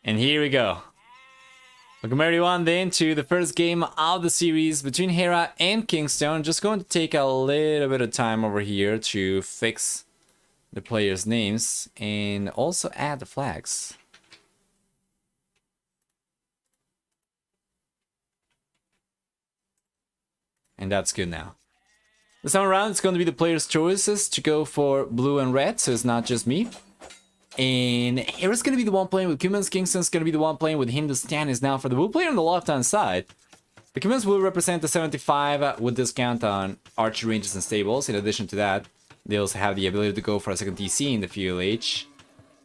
And here we go. Welcome everyone then to the first game of the series between Hera and KingstoNe. Just going to take a little bit of time over here to fix the players' names and also add the flags. And that's good now. This time around, it's going to be the players' choices to go for blue and red, so it's not just me. And Hera's going to be the one playing with Cumans. KingstoNe's going to be the one playing with Hindustan is now for the blue player on the left-hand side. The Cumans will represent the 75 with discount on archer ranges and stables. In addition to that, they also have the ability to go for a second TC in the FULH.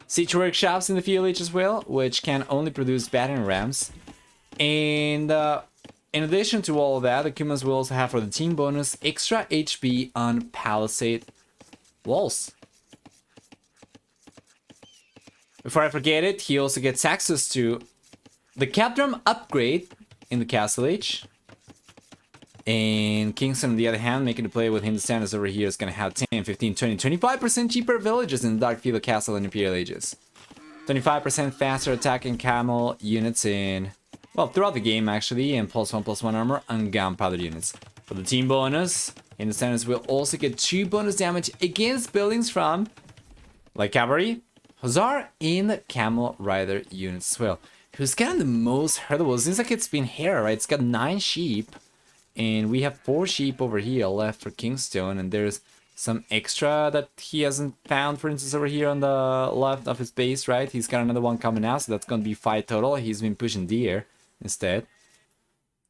Siege workshops in the FULH as well, which can only produce battering rams. And in addition to all of that, the Cumans will also have for the team bonus extra HP on palisade walls. Before I forget it, he also gets access to the Capdrum upgrade in the Castle Age. And KingstoNe, on the other hand, making the play with Hindustan is over here, is going to have 10, 15, 20, 25% cheaper villages in the Dr.V Castle and Imperial Ages. 25% faster attacking camel units in, well, throughout the game actually, and +1/+1 armor on gunpowder units. For the team bonus, Hindustans will also get 2 bonus damage against buildings from light cavalry, Hussar, and Camel Rider units as well. Who's gotten the most hurdle? It seems like it's been Hera, right? It's got 9 sheep. And we have 4 sheep over here left for KingstoNe. And there's some extra that he hasn't found, for instance, over here on the left of his base, right? He's got another one coming out, so that's going to be 5 total. He's been pushing deer instead.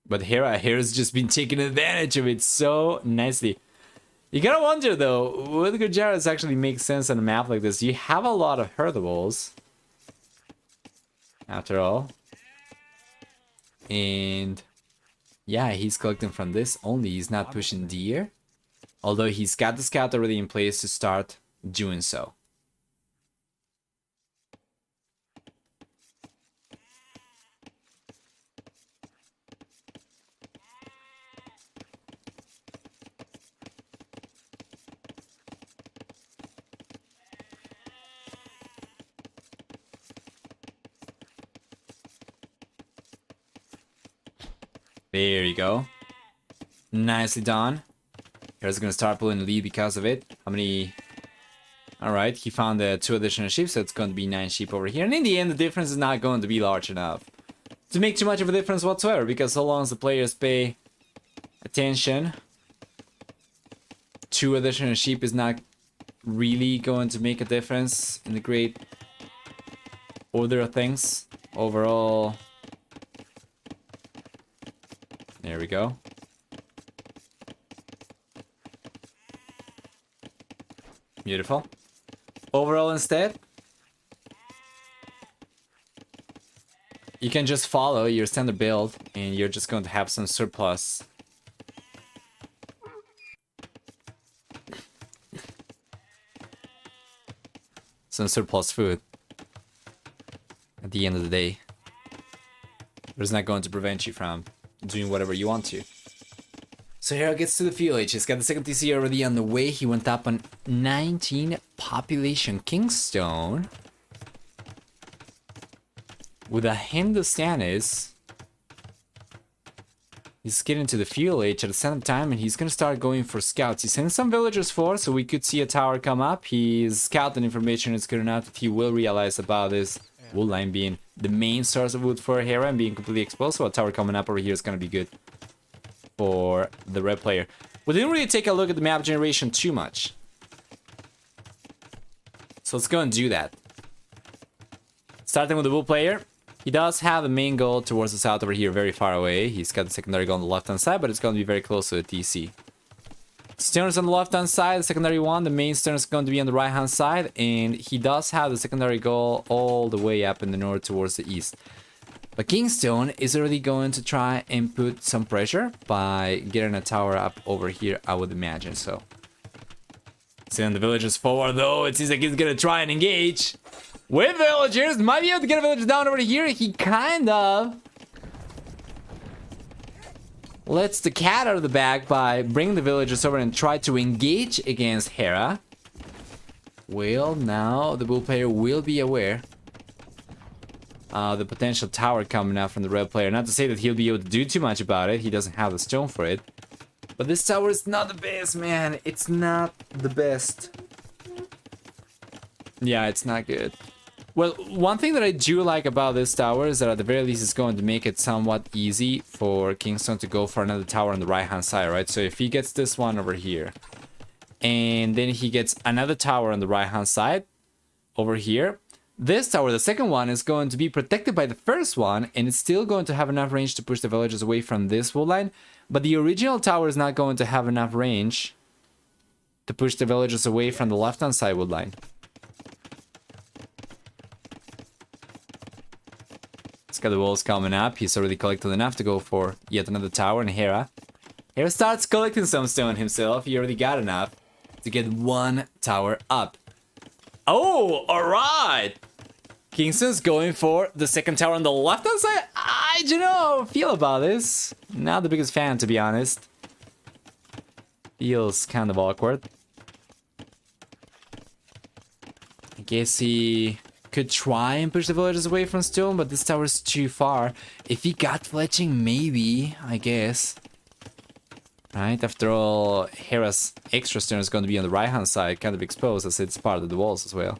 But Hera's just been taking advantage of it so nicely. You gotta wonder though, would Gujaras actually make sense on a map like this? You have a lot of herdables, after all. And yeah, he's collecting from this only. He's not pushing deer. Although he's got the scout already in place to start doing so. There you go. Nicely done. Here's gonna start pulling the lead because of it. How many? Alright, he found the 2 additional sheep, so it's going to be 9 sheep over here. And in the end, the difference is not going to be large enough to make too much of a difference whatsoever, because so long as the players pay attention, 2 additional sheep is not really going to make a difference in the great order of things. Overall, there we go. Beautiful. Overall, instead, you can just follow your standard build and you're just going to have some surplus. Some surplus food at the end of the day. But it's not going to prevent you from doing whatever you want to. So Hera gets to the FULH. He's got the second TC already on the way. He went up on 19 population. KingstoNe with a Hindustanis, he's getting to the FULH at the same time, and he's gonna start going for scouts. He's sending some villagers for, so we could see a tower come up. His scouting information is good enough that he will realize about this wood line being the main source of wood for Hera and being completely exposed. So a tower coming up over here is gonna be good for the red player. We didn't really take a look at the map generation too much, so let's go and do that. Starting with the blue player, he does have the main goal towards the south over here, very far away. He's got the secondary goal on the left hand side, but it's going to be very close to the TC. Stern is on the left hand side, the secondary one. The main stern is going to be on the right hand side, and he does have the secondary goal all the way up in the north towards the east. But KingstoNe is already going to try and put some pressure by getting a tower up over here, I would imagine. So, sending the villagers forward though. It seems like he's gonna try and engage with villagers. Might be able to get a villager down over here. He kind of lets the cat out of the bag by bringing the villagers over and try to engage against Hera. Well, now the bull player will be aware the potential tower coming out from the red player. Not to say that he'll be able to do too much about it. He doesn't have the stone for it. But this tower is not the best, man. It's not the best. Yeah, it's not good. Well, one thing that I do like about this tower is that at the very least it's going to make it somewhat easy for KingstoNe to go for another tower on the right-hand side, right? So if he gets this one over here, and then he gets another tower on the right-hand side over here, this tower, the second one, is going to be protected by the first one, and it's still going to have enough range to push the villagers away from this wood line, but the original tower is not going to have enough range to push the villagers away from the left-hand side wood line. He's got the walls coming up. He's already collected enough to go for yet another tower. And Hera starts collecting some stone himself. He already got enough to get one tower up. Oh, alright! KingstoNe's going for the second tower on the left-hand side. I don't know how I feel about this. Not the biggest fan, to be honest. Feels kind of awkward. I guess he could try and push the villagers away from stone, but this tower is too far. If he got fletching, maybe, I guess. Right, after all, Hera's extra stone is going to be on the right-hand side, kind of exposed, as it's part of the walls as well.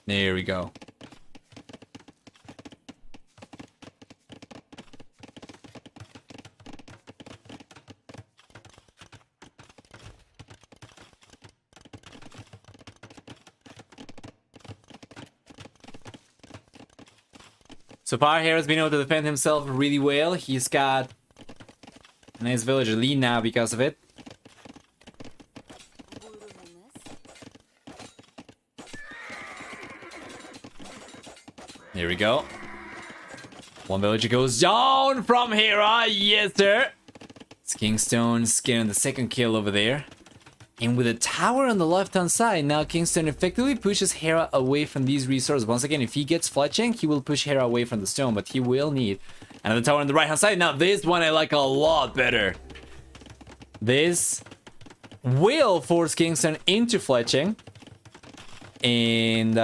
There we go. So far, Hera's been able to defend himself really well. He's got a nice villager lead now because of it. Here we go. One villager goes down from Hera. Yes, sir. It's KingstoNe getting the second kill over there. And with a tower on the left-hand side, now KingstoNe effectively pushes Hera away from these resources. Once again, if he gets fletching, he will push Hera away from the stone, but he will need another tower on the right-hand side. Now, this one I like a lot better. This will force KingstoNe into fletching. And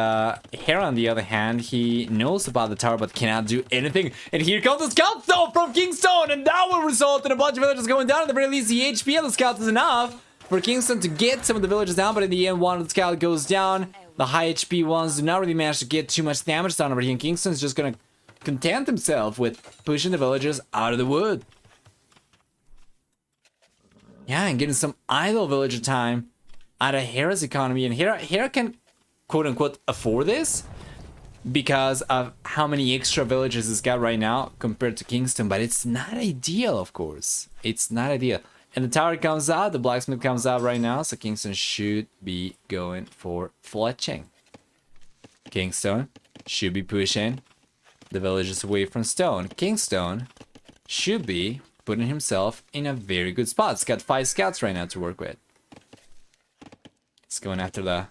Hera, on the other hand, he knows about the tower but cannot do anything. And here comes the scout stone from KingstoNe, and that will result in a bunch of villagers going down. At the very least, the HP of the scouts is enough for KingstoNe to get some of the villagers down, but in the end, one of the scouts goes down. The high HP ones do not really manage to get too much damage done over here, and KingstoNe's just gonna content himself with pushing the villagers out of the wood. Yeah, and getting some idle villager time out of Hera's economy, and Hera can quote-unquote afford this because of how many extra villagers he's got right now compared to KingstoNe, but it's not ideal, of course. It's not ideal. And the tower comes out, the blacksmith comes out right now, so KingstoNe should be going for fletching. KingstoNe should be pushing the villagers away from stone. KingstoNe should be putting himself in a very good spot. It's got 5 scouts right now to work with. It's going after the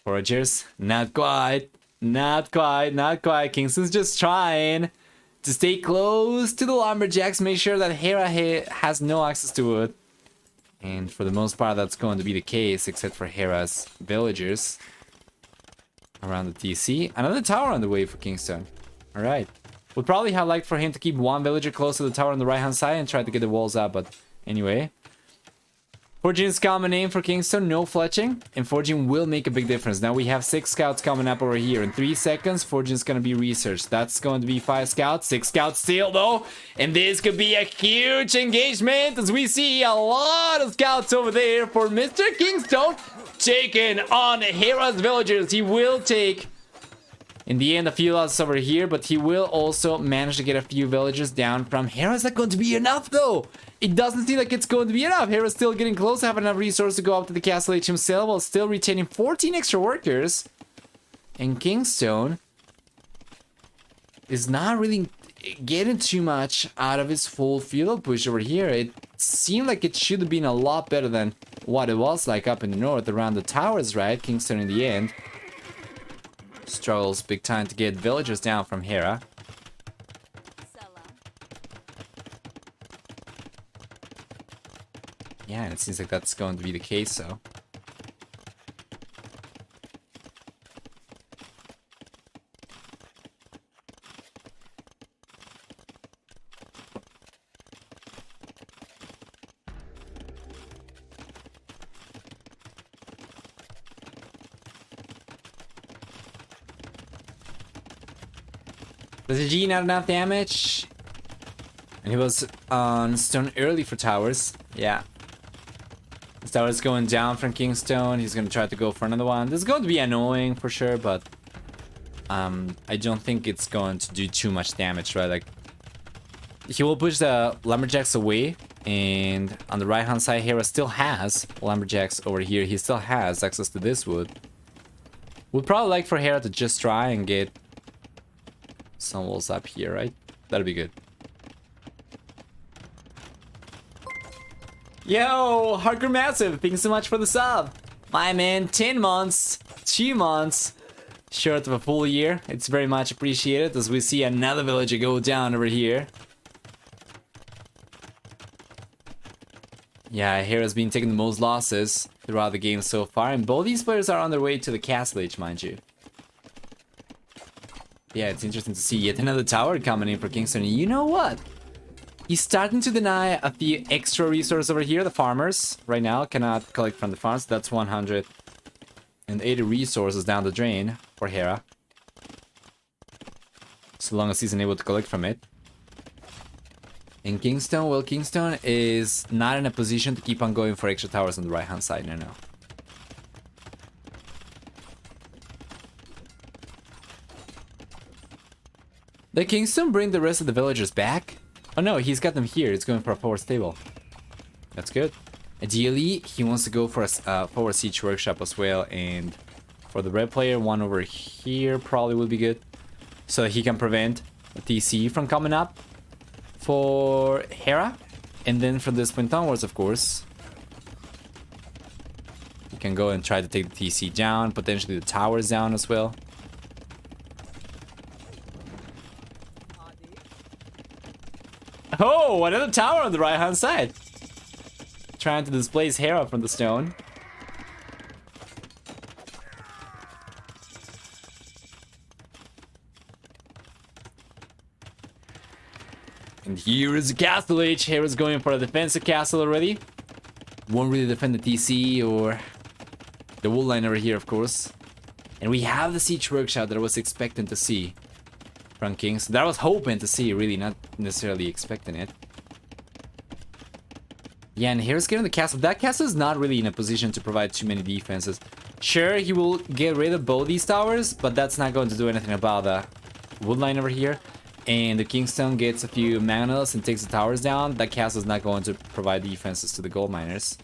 foragers. Not quite. Not quite. Not quite. KingstoNe's just trying to stay close to the lumberjacks. Make sure that Hera has no access to it. And for the most part, that's going to be the case, except for Hera's villagers around the TC. Another tower on the way for KingstoNe. Alright. Would probably have liked for him to keep one villager close to the tower on the right-hand side and try to get the walls up, but anyway. Forging is common name for KingstoNe, no fletching, and Forging will make a big difference. Now we have 6 scouts coming up over here. In 3 seconds, Forging is going to be researched. That's going to be 5 scouts, 6 scouts still though, and this could be a huge engagement as we see a lot of scouts over there for Mr. KingstoNe taking on Hera's villagers. He will take, in the end, a few losses over here, but he will also manage to get a few villagers down from Hera. Is that going to be enough though? It doesn't seem like it's going to be enough. Hera's still getting close to having enough resources to go up to the castle age himself while still retaining 14 extra workers. And KingstoNe is not really getting too much out of his full field push over here. It seemed like it should have been a lot better than what it was like up in the north around the towers, right? KingstoNe in the end struggles big time to get villagers down from Hera. Yeah, and it seems like that's going to be the case, so. Does the G not enough damage? And he was on stone early for towers. Yeah. This tower is going down from KingstoNe. He's gonna try to go for another one. This is going to be annoying for sure, but I don't think it's going to do too much damage, right? Like, he will push the lumberjacks away, and on the right hand side, Hera still has lumberjacks over here. He still has access to this wood. Would probably like for Hera to just try and get some walls up here, right? That'll be good. Yo, Hardcore Massive, thanks so much for the sub. My man, 10 months, 2 months, short of a full year. It's very much appreciated as we see another villager go down over here. Yeah, Hera's been taking the most losses throughout the game so far, and both these players are on their way to the castle age, mind you. Yeah, it's interesting to see yet another tower coming in for KingstoNe. You know what? He's starting to deny a few extra resources over here. The farmers right now cannot collect from the farms. That's 180 resources down the drain for Hera. So long as he's unable to collect from it. In KingstoNe, well, KingstoNe is not in a position to keep on going for extra towers on the right hand side. No. Did KingstoNe bring the rest of the villagers back? Oh no, he's got them here. It's going for a forward stable. That's good. Ideally, he wants to go for a forward siege workshop as well. And for the red player, one over here probably would be good. So he can prevent the TC from coming up for Hera. And then from this point onwards, of course, he can go and try to take the TC down. Potentially the towers down as well. Oh, another tower on the right hand side. Trying to displace Hera from the stone. And here is the castle age. Hera's going for a defensive castle already. Won't really defend the TC or the wool line over here, of course. And we have the siege workshop that I was expecting to see from Kings. That I was hoping to see, really, not necessarily expecting it. Yeah, and here's getting the castle. That castle is not really in a position to provide too many defenses. Sure, he will get rid of both these towers, but that's not going to do anything about the wood line over here. And the KingstoNe gets a few manas and takes the towers down. That castle is not going to provide defenses to the gold miners,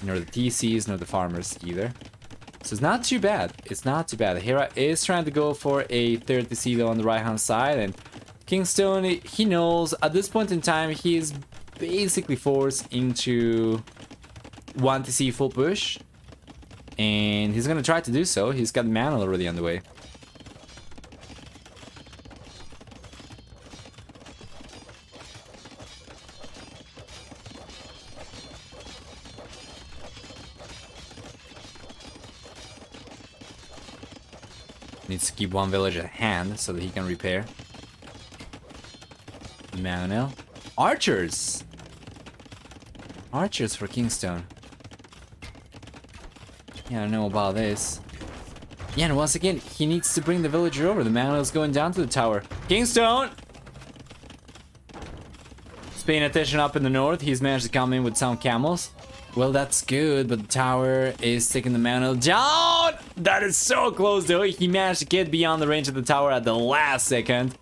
nor the TCs, nor the farmers either. So it's not too bad. It's not too bad. Hera is trying to go for a third TC though on the right hand side, and KingstoNe, he knows at this point in time he is basically forced into one TC full push, and he's gonna try to do so. He's got mana already on the way. Needs to keep one village at hand so that he can repair. Mana. Archers! Archers for KingstoNe. Yeah, I don't know about this. Yeah, and once again, he needs to bring the villager over. The mana is going down to the tower. KingstoNe! He's paying attention up in the north. He's managed to come in with some camels. Well, that's good, but the tower is taking the mana down! That is so close, though. He managed to get beyond the range of the tower at the last second.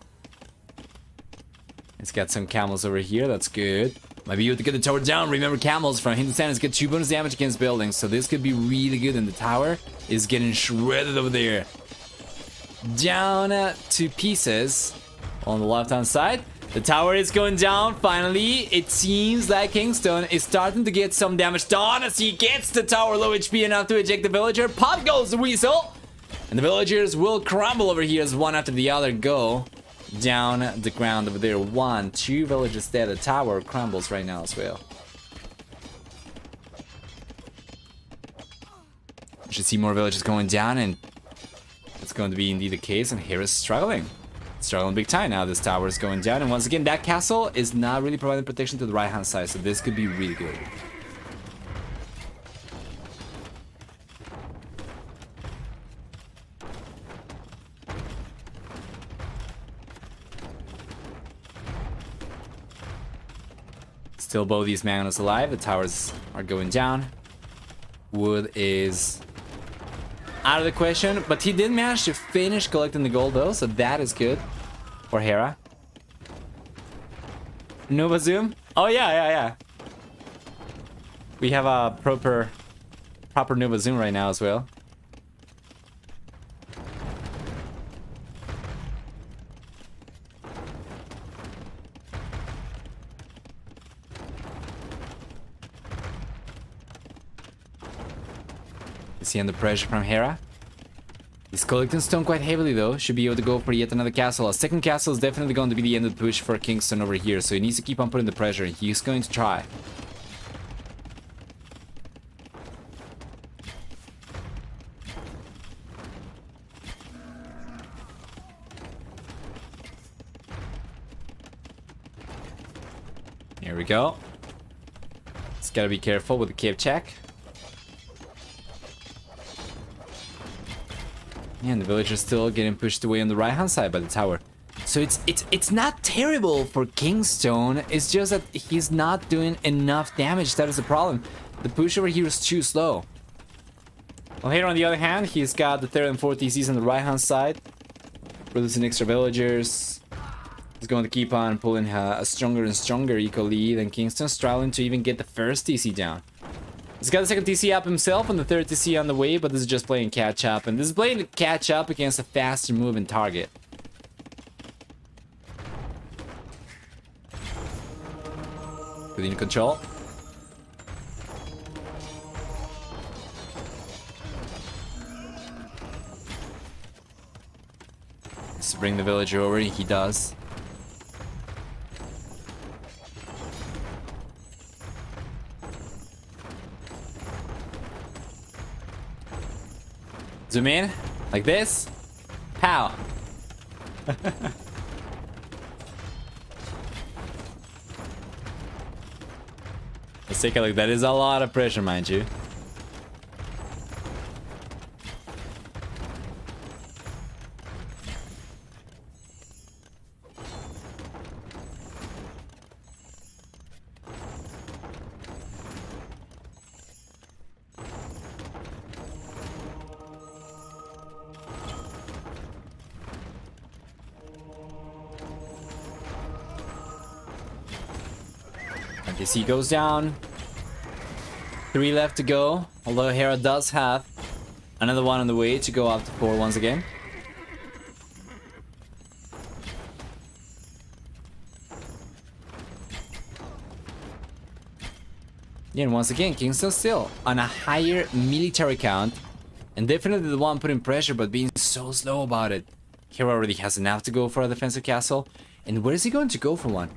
He's got some camels over here. That's good. Might be able to get the tower down. Remember, camels from Hindustan get 2 bonus damage against buildings, so this could be really good. And the tower is getting shredded over there. Down to pieces. On the left-hand side, the tower is going down. Finally, it seems like KingstoNe is starting to get some damage done as he gets the tower low HP enough to eject the villager. Pop goes the weasel. And the villagers will crumble over here as one after the other go down the ground over there. 1, 2 villagers dead. The tower crumbles right now as well. You should see more villagers going down, and it's going to be indeed the case. And Hera's struggling big time now. This tower is going down, and once again that castle is not really providing protection to the right hand side, so this could be really good. Still both these magnets alive. The towers are going down. Wood is out of the question, but he did manage to finish collecting the gold though, so that is good for Hera. Nova Zoom? Oh yeah. We have a proper Nova Zoom right now as well. You see under pressure from Hera. He's collecting stone quite heavily though. Should be able to go for yet another castle. A second castle is definitely going to be the end of the push for KingstoNe over here. So he needs to keep on putting the pressure. He's going to try. Here we go. Just gotta be careful with the cave check. And the villager's still getting pushed away on the right hand side by the tower. So it's not terrible for KingstoNe. It's just that he's not doing enough damage. That is the problem. The push over here is too slow. Well, here on the other hand, he's got the third and fourth TCs on the right hand side, producing extra villagers. He's going to keep on pulling a stronger and stronger eco lead, and KingstoNe struggling to even get the first TC down. He's got the second TC up himself and the third TC on the way, but this is just playing catch up, and this is playing catch up against a faster moving target. Within control. Let's bring the villager over. He does. Zoom in, like this. Pow. Let's take a look. That is a lot of pressure, mind you. NPC goes down. 3 left to go. Although Hera does have another one on the way to go up to 4 once again. Yeah, and once again, KingstoNe still on a higher military count. And definitely the one putting pressure, but being so slow about it. Hera already has enough to go for a defensive castle. And where is he going to go for one?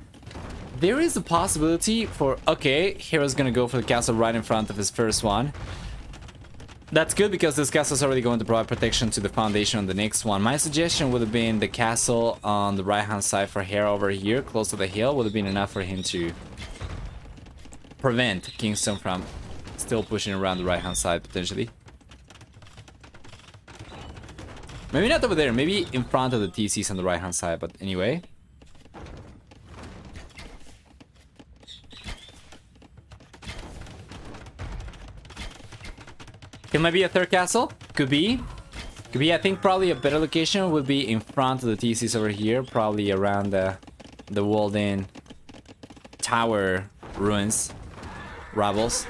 There is a possibility for... Okay, Hera's gonna go for the castle right in front of his first one. That's good because this castle is already going to provide protection to the foundation on the next one. My suggestion would have been the castle on the right hand side for Hera over here, close to the hill, would have been enough for him to prevent KingstoNe from still pushing around the right hand side potentially. Maybe not over there, maybe in front of the TCs on the right hand side, but anyway. It might be a third castle. Could be. Could be. I think probably a better location would be in front of the TCs over here. Probably around the walled-in tower ruins. Rubbles.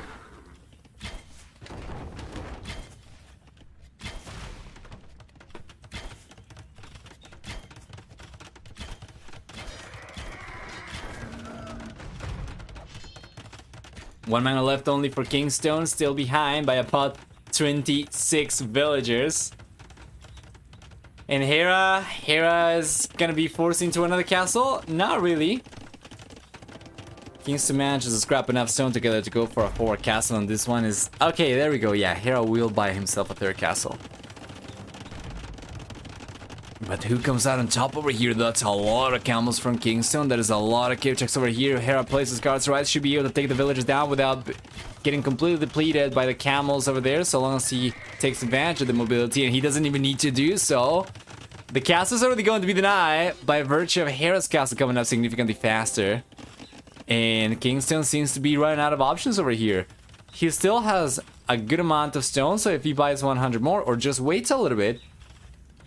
1 mana left only for KingstoNe, still behind by about 26 villagers. And Hera is gonna be forced into another castle? Not really. KingstoNe manages to scrap enough stone together to go for a 4 castle, and this one is... Okay, there we go, yeah, Hera will buy himself a 3rd castle. But who comes out on top over here? That's a lot of camels from KingstoNe. That is a lot of cave checks over here. Hera places guards right. Should be able to take the villagers down without getting completely depleted by the camels over there. So long as he takes advantage of the mobility. And he doesn't even need to do so. The castle's already going to be denied by virtue of Hera's castle coming up significantly faster. And KingstoNe seems to be running out of options over here. He still has a good amount of stone. So if he buys 100 more or just waits a little bit,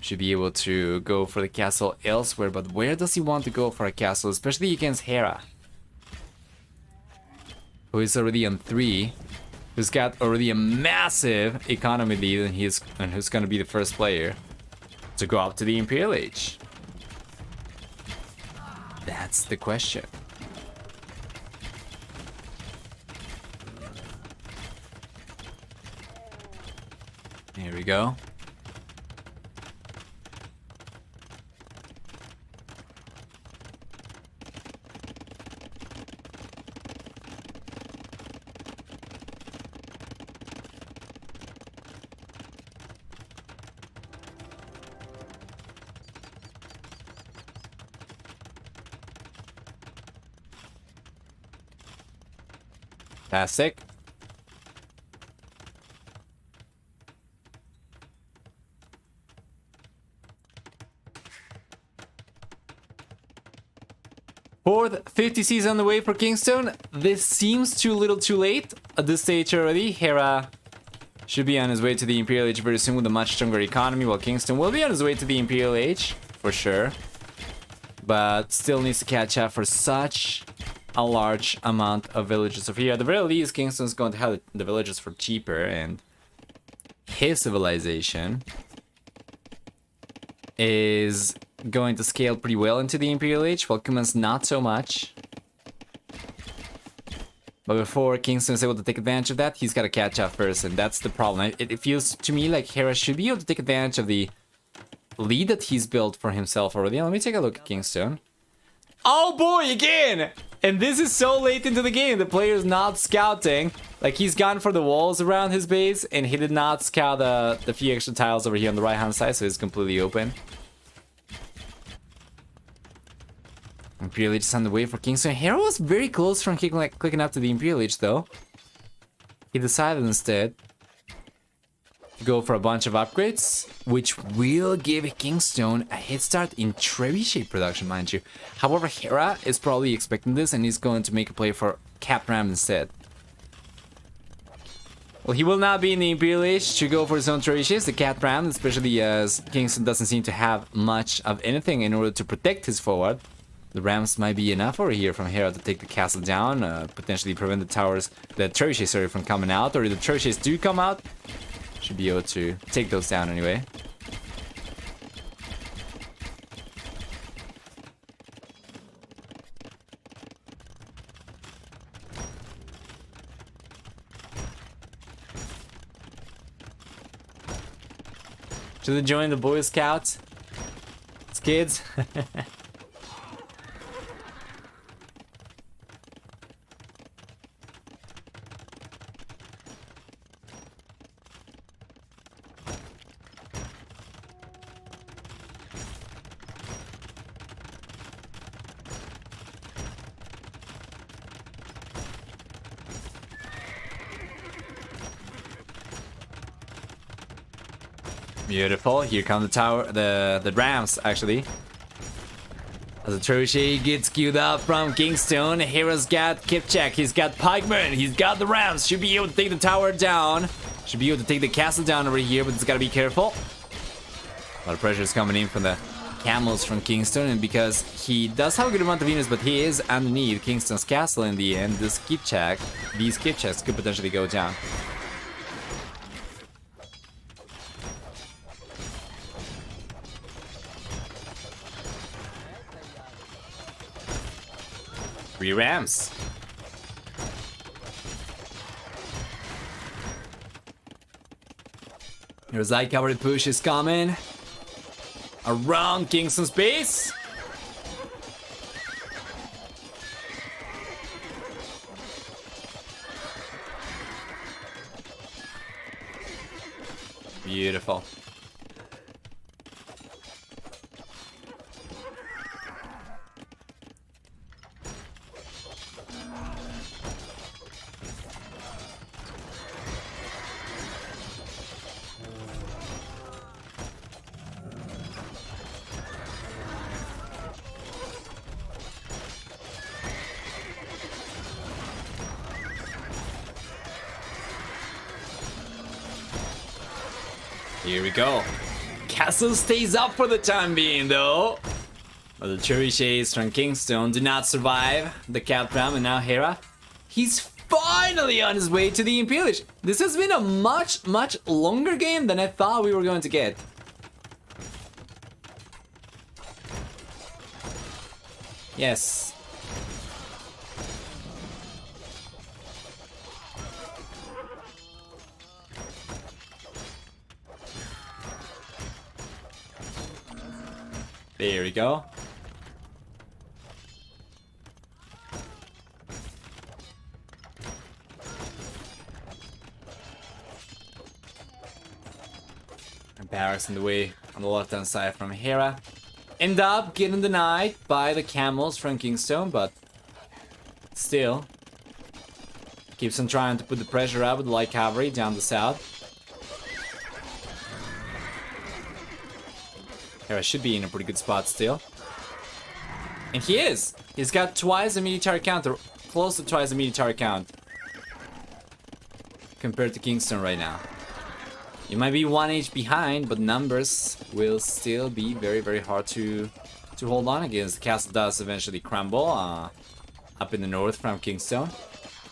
should be able to go for the castle elsewhere. But where does he want to go for a castle, especially against Hera, who is already on 3, who's got already a massive economy lead, and who's going to be the first player to go up to the Imperial Age? That's the question. Here we go. Fantastic. Fourth 50Cs on the way for KingstoNe. This seems too little too late at this stage already. Hera should be on his way to the Imperial Age very soon with a much stronger economy, while KingstoNe will be on his way to the Imperial Age for sure. But still needs to catch up for such a large amount of villages over here. At the very least, KingstoNe's going to have the villages for cheaper, and his civilization is going to scale pretty well into the Imperial Age, while Kuman's not so much. But before KingstoNe is able to take advantage of that, he's got to catch up first, and that's the problem. It feels to me like Hera should be able to take advantage of the lead that he's built for himself already. Let me take a look at KingstoNe. Oh boy, again! And this is so late into the game. The player's not scouting. Like, he's gone for the walls around his base, and he did not scout the few extra tiles over here on the right-hand side, so it's completely open. Imperial Age is on the way for KingstoNe. Hera was very close from clicking up to the Imperial Age, though. He decided instead to go for a bunch of upgrades, which will give KingstoNe a head start in trebuchet production, mind you. However, Hera is probably expecting this, and he's going to make a play for Cap Ram instead. Well, he will not be in the Imperial Age to go for his own trebuchets, the Cap Ram, especially as KingstoNe doesn't seem to have much of anything in order to protect his forward. The Rams might be enough over here from Hera to take the castle down, potentially prevent the trebuchets, sorry, from coming out, or if the trebuchets do come out, should be able to take those down anyway. Should they join the Boy Scouts? It's kids. Beautiful. Here come the tower, the Rams actually. As the trebuchet gets queued up from KingstoNe, Hera's got Kipchak, he's got Pikeman, he's got the Rams. Should be able to take the tower down. Should be able to take the castle down over here, but it's gotta be careful. A lot of pressure is coming in from the camels from KingstoNe, and because he does have a good amount of units, but he is underneath KingstoNe's castle in the end, these Kipchaks could potentially go down. Three Rams. There's that cavalry push is coming. Around Kingston's base. Beautiful. Here we go. Castle stays up for the time being, though. But the Cherry Shades from KingstoNe do not survive the cap round, and now Hera, he's finally on his way to the Imperial. This has been a much longer game than I thought we were going to get. Yes. There we go. And barracks in the way on the left-hand side from Hera. End up getting denied by the camels from KingstoNe, but still keeps on trying to put the pressure up with the light cavalry down the south. Hera should be in a pretty good spot still. And he is! He's got twice the military count, or close to twice the military count, compared to KingstoNe right now. You might be 1 age behind, but numbers will still be very hard to hold on against. The castle does eventually crumble up in the north from KingstoNe.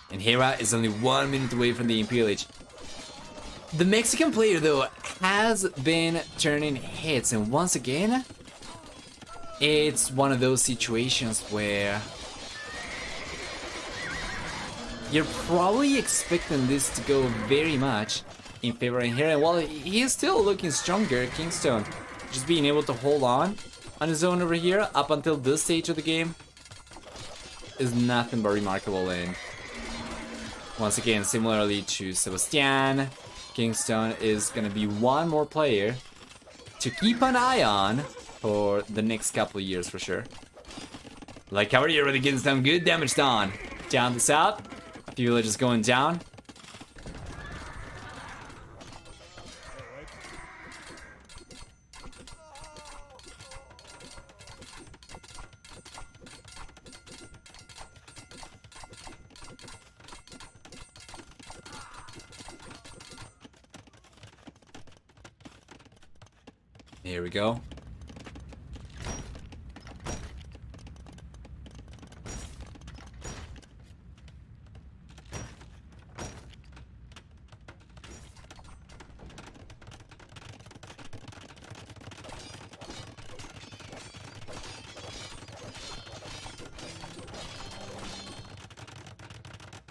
And Hera is only 1 minute away from the Imperial Age. The Mexican player, though, has been turning hits, and once again, it's one of those situations where you're probably expecting this to go very much in favor of Hera. And while he is still looking stronger, KingstoNe just being able to hold on his own over here up until this stage of the game is nothing but remarkable. And once again, similarly to Sebastian, KingstoNe is gonna be one more player to keep an eye on for the next couple of years for sure. Like cavalry already getting some good damage done. Down the south, a few villages going down. Here we go.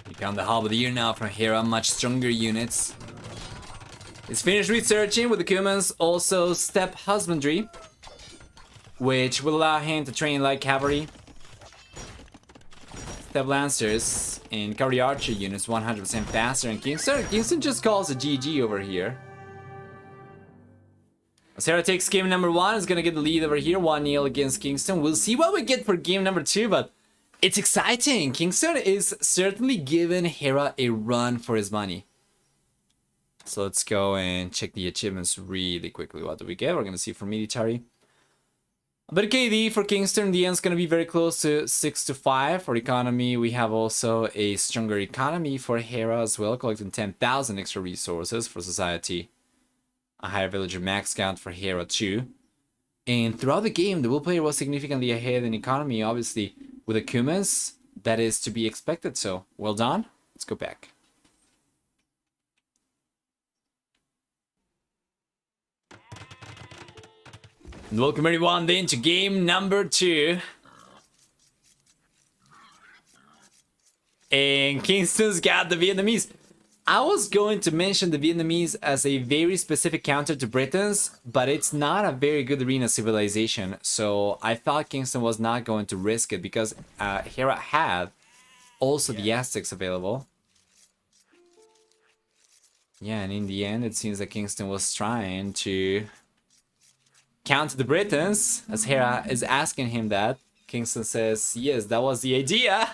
We found the hub of the year now from Hera, much stronger units. He's finished researching with the Cumans, also Step Husbandry, which will allow him to train light cavalry, Step Lancers, and Cavalry Archer units 100% faster. And KingstoNe just calls a GG over here. As Hera takes game number 1, is gonna get the lead over here, 1-0 against KingstoNe. We'll see what we get for game number 2, but it's exciting. KingstoNe is certainly giving Hera a run for his money. So let's go and check the achievements really quickly. What do we get? We're going to see for military. A bit of KD for KingstoNe. The end's going to be very close to 6-5. For economy, we have also a stronger economy for Hera as well, collecting 10,000 extra resources for society. A higher villager max count for Hera too. And throughout the game, the will player was significantly ahead in economy, obviously. With the Cumans, that is to be expected. So, well done. Let's go back. And welcome everyone then to game number 2. And KingstoNe's got the Vietnamese. I was going to mention the Vietnamese as a very specific counter to Britons, but it's not a very good arena civilization, so I thought Kingston was not going to risk it because Hera had also the Aztecs available. Yeah, and in the end, it seems that Kingston was trying to counter the Britons, as Hera is asking him that. Kingston says, yes, that was the idea.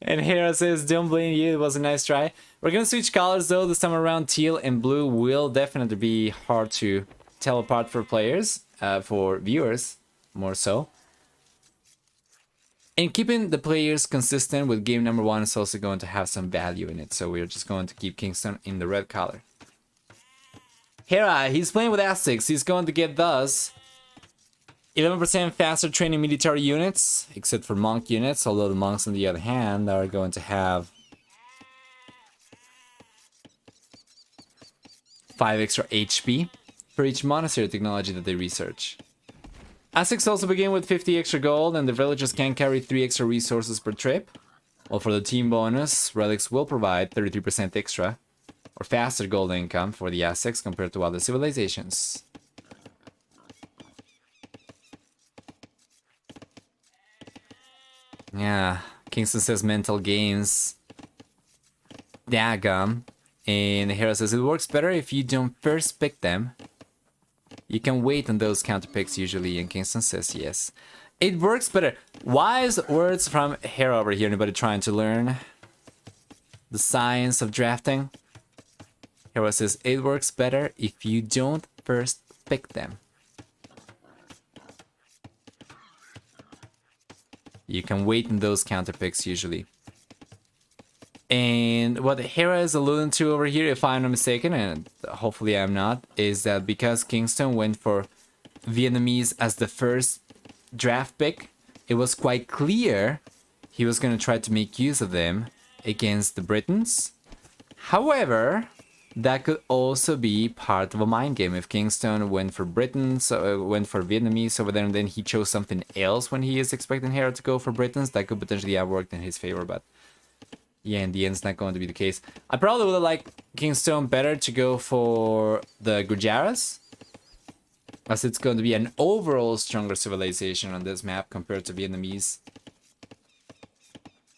And Hera says, don't blame you, it was a nice try. We're gonna switch colors though, this time around teal and blue will definitely be hard to tell apart for players, for viewers, more so. And keeping the players consistent with game number 1 is also going to have some value in it, so we're just going to keep Kingston in the red color. Hera, he's playing with Aztecs, he's going to get thus 11% faster training military units, except for monk units, although the monks on the other hand are going to have 5 extra HP for each monastery technology that they research. Aztecs also begin with 50 extra gold, and the villagers can carry 3 extra resources per trip. While for the team bonus, relics will provide 33% extra or faster gold income for the Aztecs compared to other civilizations. Yeah, Kingston says mental games. Daggum. And Hera says it works better if you don't first pick them. You can wait on those counter picks usually, and Kingston says yes. It works better. Wise words from Hera over here. Anybody trying to learn the science of drafting? Hera says it works better if you don't first pick them. You can wait in those counter picks usually. And what Hera is alluding to over here, if I'm not mistaken, and hopefully I'm not, is that because Kingston went for Vietnamese as the first draft pick, it was quite clear he was going to try to make use of them against the Britons. However, that could also be part of a mind game. If Kingston went for Britons, went for Vietnamese over there, and then he chose something else when he is expecting Hera to go for Britons, that could potentially have worked in his favor, but yeah, in the end, it's not going to be the case. I probably would have liked Kingstone better to go for the Gujaras, as it's going to be an overall stronger civilization on this map compared to Vietnamese.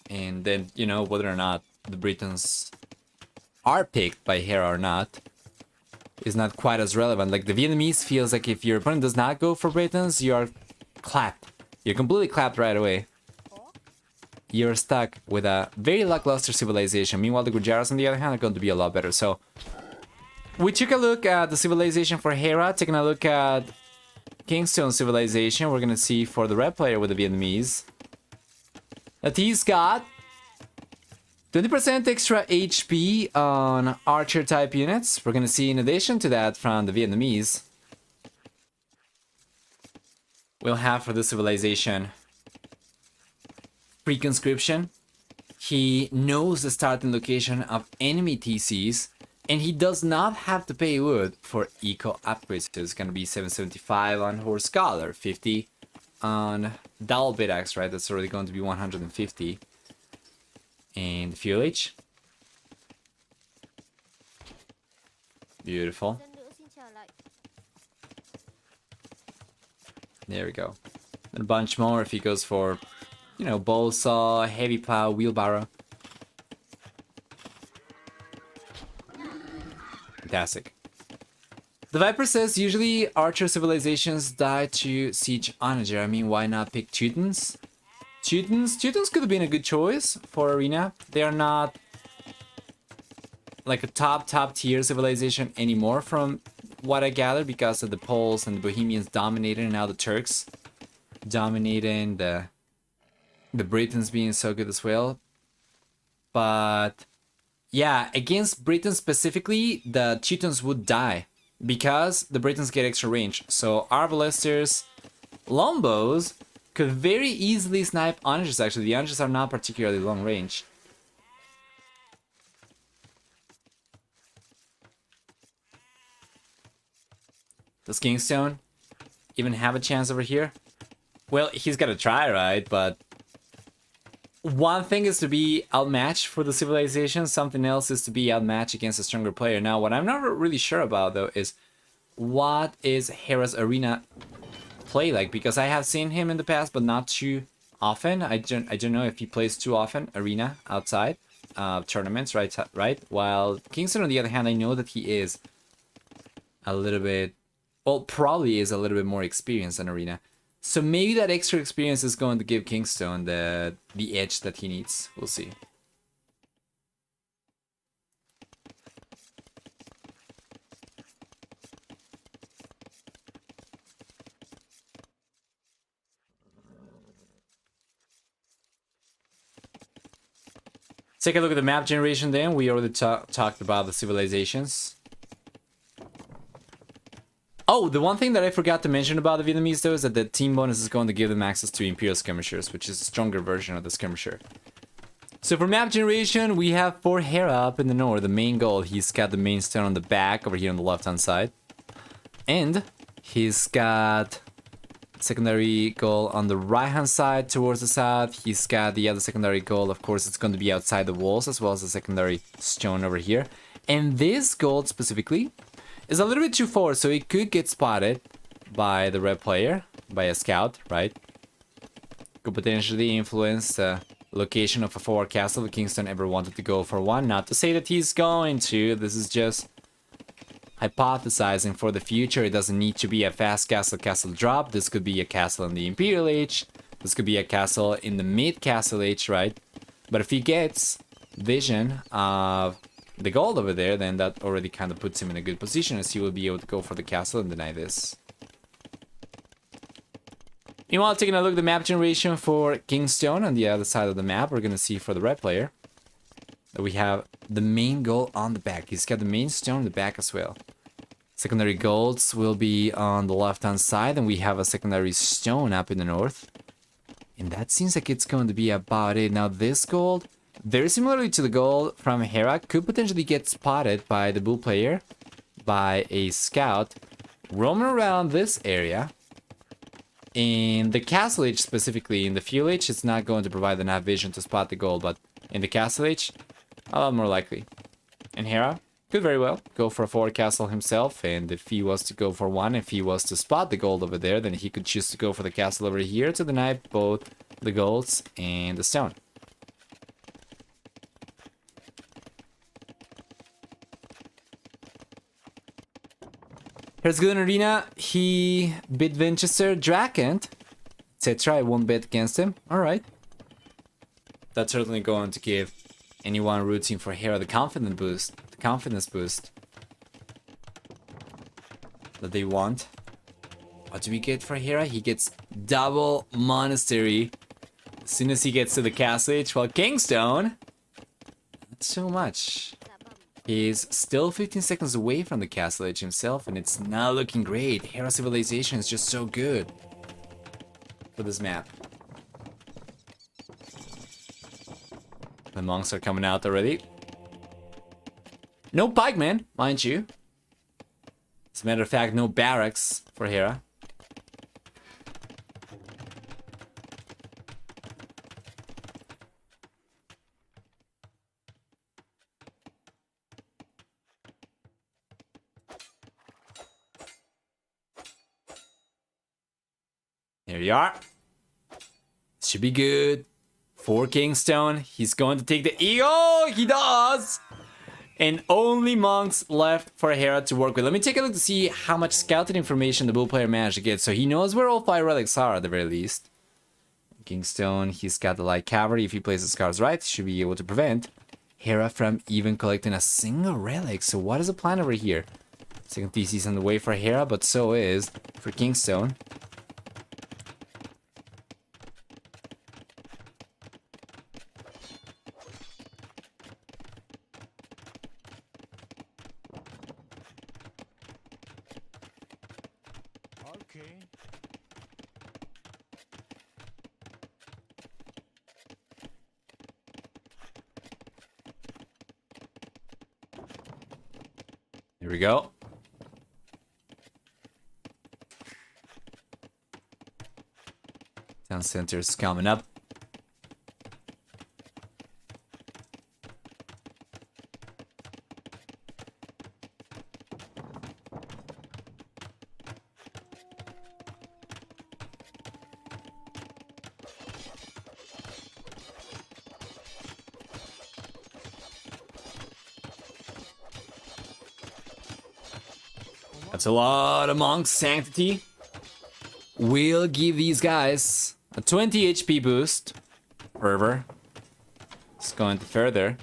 And then, you know, whether or not the Britons are picked by Hera or not is not quite as relevant. Like, the Vietnamese feels like if your opponent does not go for Britons, you are clapped. You're completely clapped right away. You're stuck with a very lackluster civilization. Meanwhile, the Gujaras, on the other hand, are going to be a lot better. So, we took a look at the civilization for Hera, taking a look at Kingstone's civilization. We're going to see for the red player with the Vietnamese that he's got 20% extra HP on archer type units. We're going to see in addition to that from the Vietnamese, we'll have for the civilization pre-conscription. He knows the starting location of enemy TCs, and he does not have to pay wood for eco upgrades. So it's going to be 775 on Horse Scholar, 50 on Dull Bit Axe, right? That's already going to be 150. And Fuel H. Beautiful. There we go. And a bunch more if he goes for, you know, bow saw, heavy plow, wheelbarrow. Fantastic. The Viper says usually archer civilizations die to siege onager. I mean, why not pick Teutons? Teutons could have been a good choice for arena. They are not like a top tier civilization anymore from what I gather, because of the Poles and the Bohemians dominating, and now the Turks dominating, the Britons being so good as well. But yeah, against Britain specifically, the Teutons would die because the Britons get extra range. So our ballisters, longbows, could very easily snipe onagers. Actually, the onagers are not particularly long range. Does Kingstone even have a chance over here? Well, he's got to try, right? But one thing is to be outmatched for the civilization, something else is to be outmatched against a stronger player. Now, what I'm not really sure about, though, is what is Hera's arena play like? Because I have seen him in the past, but not too often. I don't know if he plays too often arena outside tournaments, right? While KingstoNe, on the other hand, I know that he is a little bit, well, probably is a little bit more experienced in arena. So maybe that extra experience is going to give KingstoNe the edge that he needs. We'll see. Take a look at the map generation then. We already talked about the civilizations. Oh, the one thing that I forgot to mention about the Vietnamese, though, is that the team bonus is going to give them access to Imperial Skirmishers, which is a stronger version of the Skirmisher. So for map generation, we have for Hera up in the north, the main goal. He's got the main stone on the back over here on the left-hand side. And he's got secondary goal on the right-hand side towards the south. He's got the other secondary goal. Of course, it's going to be outside the walls, as well as the secondary stone over here. And this gold specifically is a little bit too far, so it could get spotted by the red player, by a scout, right? Could potentially influence the location of a forward castle if KingstoNe ever wanted to go for one. Not to say that he's going to, this is just hypothesizing for the future. It doesn't need to be a fast castle drop. This could be a castle in the Imperial Age. This could be a castle in the mid-castle age, right? But if he gets vision of the gold over there, then that already kind of puts him in a good position, as he will be able to go for the castle and deny this. Meanwhile, taking a look at the map generation for KingstoNe on the other side of the map, we're going to see for the red player that we have the main goal on the back. He's got the main stone on the back as well. Secondary golds will be on the left-hand side, and we have a secondary stone up in the north. And that seems like it's going to be about it. Now, this gold, very similarly to the gold from Hera, could potentially get spotted by the blue player, by a scout, roaming around this area. In the castle age specifically, in the fuel age, it's not going to provide enough vision to spot the gold, but in the castle age, a lot more likely. And Hera could very well go for a forward castle himself, and if he was to go for one, if he was to spot the gold over there, then he could choose to go for the castle over here to deny both the golds and the stone. Here's good arena. He beat Winchester, Drakent, etc. I won't bet against him. Alright. That's certainly going to give anyone rooting for Hera the confidence boost that they want. What do we get for Hera? He gets double monastery as soon as he gets to the castle age, while KingstoNe, not so much. He's still 15 seconds away from the castle age himself, and it's not looking great. Hera civilization is just so good for this map. The monks are coming out already. No pikemen, mind you. As a matter of fact, no barracks for Hera. Here you are. Should be good. For KingstoNe, he's going to take the eagle. He does. And only monks left for Hera to work with. Let me take a look to see how much scouted information the blue player managed to get. So he knows where all 5 relics are at the very least. KingstoNe, he's got the light cavalry. If he plays his cards right, he should be able to prevent Hera from even collecting a single relic. So what is the plan over here? Second thesis on the way for Hera, but so is for KingstoNe. Here we go. Town center's coming up. That's a lot of monks. Sanctity will give these guys a 20 HP boost. Fervor is going to further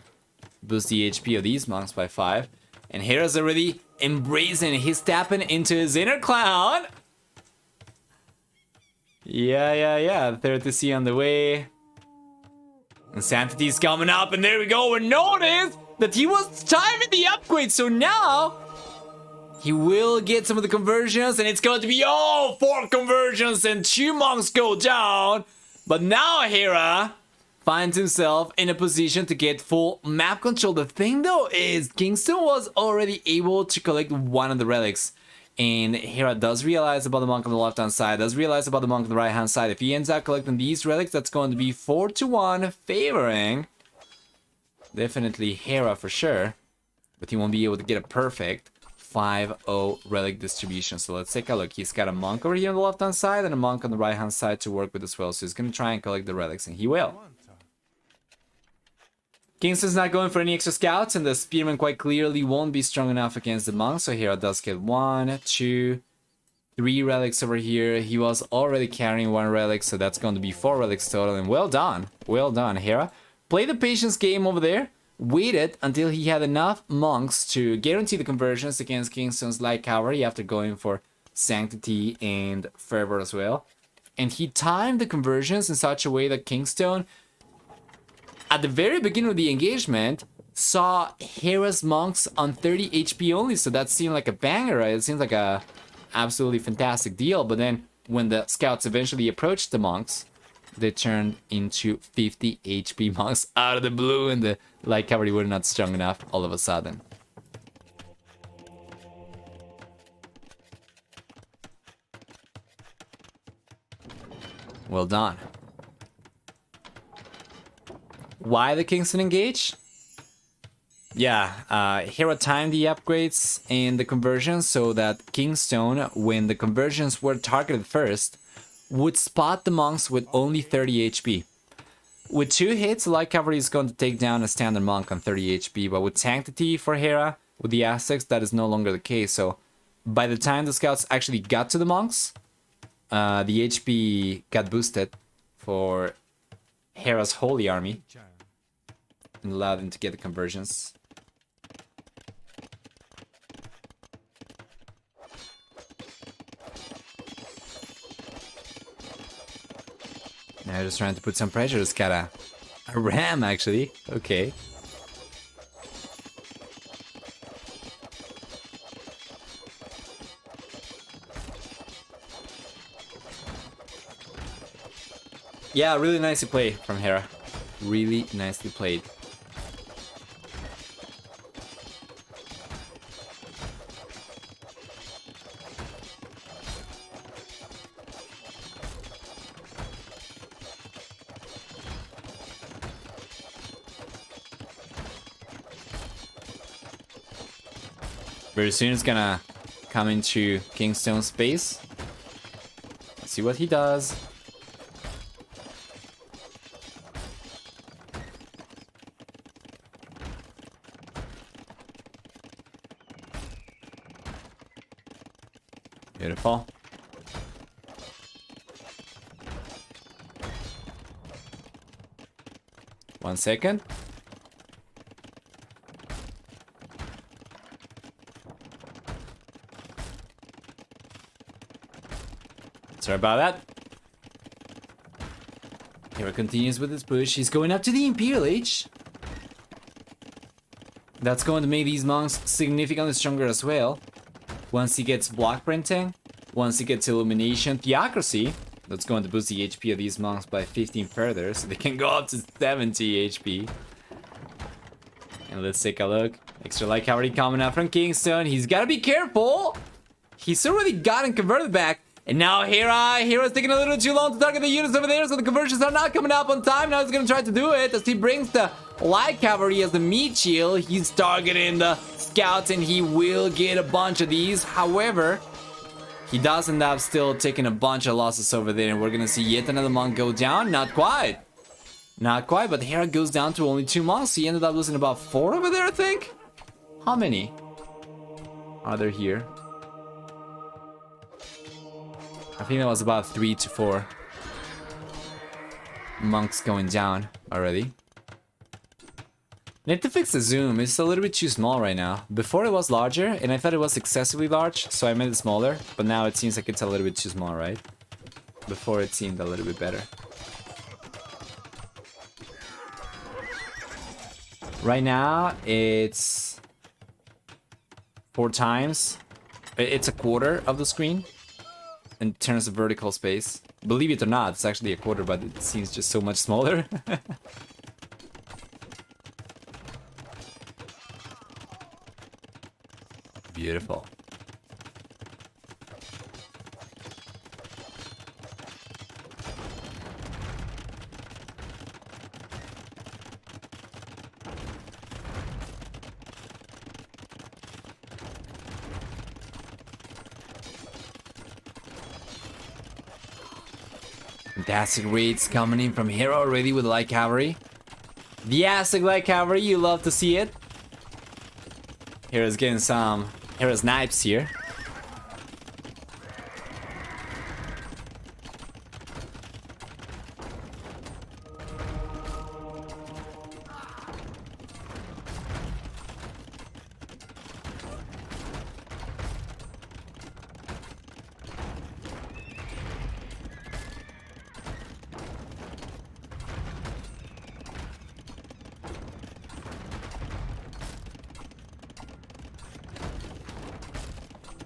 boost the HP of these monks by 5. And Hera's already embracing. He's tapping into his inner clown. Yeah. 30C on the way. And Sanctity's coming up, and there we go. And notice that he was timing the upgrade, so now he will get some of the conversions, and it's going to be 4 conversions, and 2 monks go down. But now Hera finds himself in a position to get full map control. The thing though is KingstoNe was already able to collect one of the relics, and Hera does realize about the monk on the left hand side, does realize about the monk on the right hand side. If he ends up collecting these relics, that's going to be 4-1 favoring definitely Hera for sure, but he won't be able to get a perfect 5-0 relic distribution. So let's take a look. He's got a monk over here on the left hand side and a monk on the right hand side to work with as well, so he's going to try and collect the relics, and he will. KingstoNe's not going for any extra scouts, and the spearman quite clearly won't be strong enough against the monk, so Hera does get 1, 2, 3 relics over here. He was already carrying 1 relic, so that's going to be 4 relics total, and well done, Hera. Play the patience game over there, waited until he had enough monks to guarantee the conversions against KingstoNe's light cavalry after going for Sanctity and Fervor as well. And he timed the conversions in such a way that KingstoNe, at the very beginning of the engagement, saw Hera's monks on 30 HP only, so that seemed like a banger, right? It seems like a absolutely fantastic deal, but then when the scouts eventually approached the monks, they turned into 50 HP monks out of the blue, and the light cavalry were not strong enough all of a sudden. Well done. Why the KingstoNe engage? Yeah, Hera timed the upgrades and the conversions so that KingstoNe, when the conversions were targeted first, would spot the monks with only 30 HP. With 2 hits, the light cavalry is going to take down a standard monk on 30 HP, but with Sanctity for Hera, with the Aztecs, that is no longer the case. So by the time the scouts actually got to the monks, the HP got boosted for Hera's holy army and allowed them to get the conversions. Now just trying to put some pressure. It's got a ram actually. Okay. Yeah, really nicely played from Hera. Really nicely played. Very soon it's gonna come into KingstoNe's space. See what he does. Beautiful. One second. Sorry about that. Hera continues with his push. He's going up to the Imperial Age. That's going to make these monks significantly stronger as well. Once he gets block printing, once he gets illumination, theocracy, that's going to boost the HP of these monks by 15 further, so they can go up to 70 HP. And let's take a look. Extra light cavalry coming out from KingstoNe. He's got to be careful. He's already gotten converted back. And now Hera's taking a little too long to target the units over there, so the conversions are not coming up on time. Now he's going to try to do it as he brings the light cavalry as the meat shield. He's targeting the scouts, and he will get a bunch of these. However, he does end up still taking a bunch of losses over there, and we're going to see yet another monk go down. Not quite. Not quite, but Hera goes down to only 2 monks. He ended up losing about 4 over there, I think. How many are there here? I think that was about 3 to 4 monks going down already. Need to fix the zoom. It's a little bit too small right now. Before it was larger, and I thought it was excessively large, so I made it smaller. But now it seems like it's a little bit too small, right? Before it seemed a little bit better. Right now, it's 4 times. It's a quarter of the screen in terms of vertical space. Believe it or not, it's actually a quarter, but it seems just so much smaller. Beautiful. Fantastic raids coming in from Hera already with light cavalry. The Aztec light cavalry, you love to see it. Hera's getting some Hera's snipes here.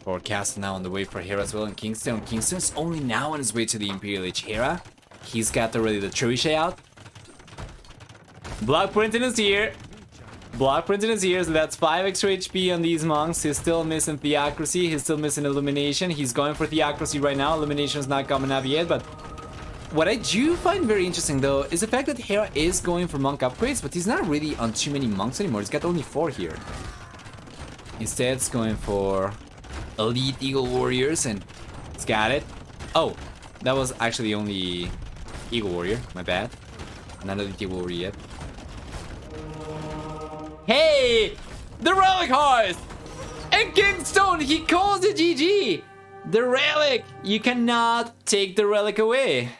Forecast now on the way for Hera as well in Kingston. Kingston's only now on his way to the Imperial Age. Hera, he's got already the trebuchet out. Block printing is here. Block printing is here, so that's 5 extra HP on these monks. He's still missing Theocracy. He's still missing Illumination. He's going for Theocracy right now. Illumination's not coming up yet, but what I do find very interesting though is the fact that Hera is going for monk upgrades, but he's not really on too many monks anymore. He's got only 4 here. Instead, it's going for Elite Eagle Warriors, and it's got it. Oh, that was actually the only Eagle Warrior. My bad. Not Elite Eagle Warrior yet. Hey! The Relic Hearth! And KingstoNe, he calls it GG! The Relic! You cannot take the Relic away.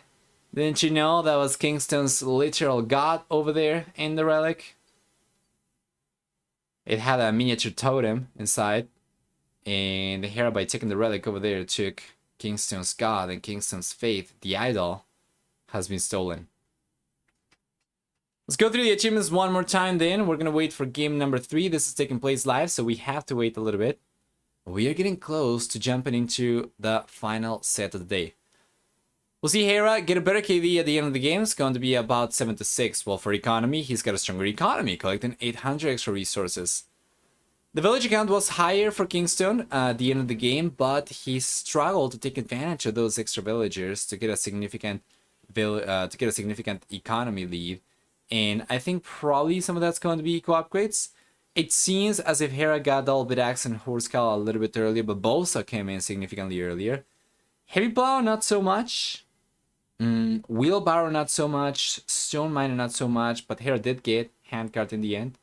Didn't you know that was KingstoNe's literal god over there in the Relic? It had a miniature totem inside. And Hera, by taking the relic over there, took KingstoNe's god, and KingstoNe's faith, the idol, has been stolen. Let's go through the achievements one more time then. We're gonna wait for game number 3. This is taking place live, so we have to wait a little bit. We are getting close to jumping into the final set of the day. We'll see Hera get a better KD at the end of the game. It's going to be about 7 to 6. Well, for economy, he's got a stronger economy, collecting 800 extra resources. The village count was higher for KingstoNe at the end of the game, but he struggled to take advantage of those extra villagers to get a significant economy lead. And I think probably some of that's going to be eco upgrades. It seems as if Hera got Double Bit Axe and Horsecal a little bit earlier, but Bosa came in significantly earlier. Heavy Plow, not so much. Wheelbarrow, not so much. Stone Miner, not so much. But Hera did get Handcart in the end.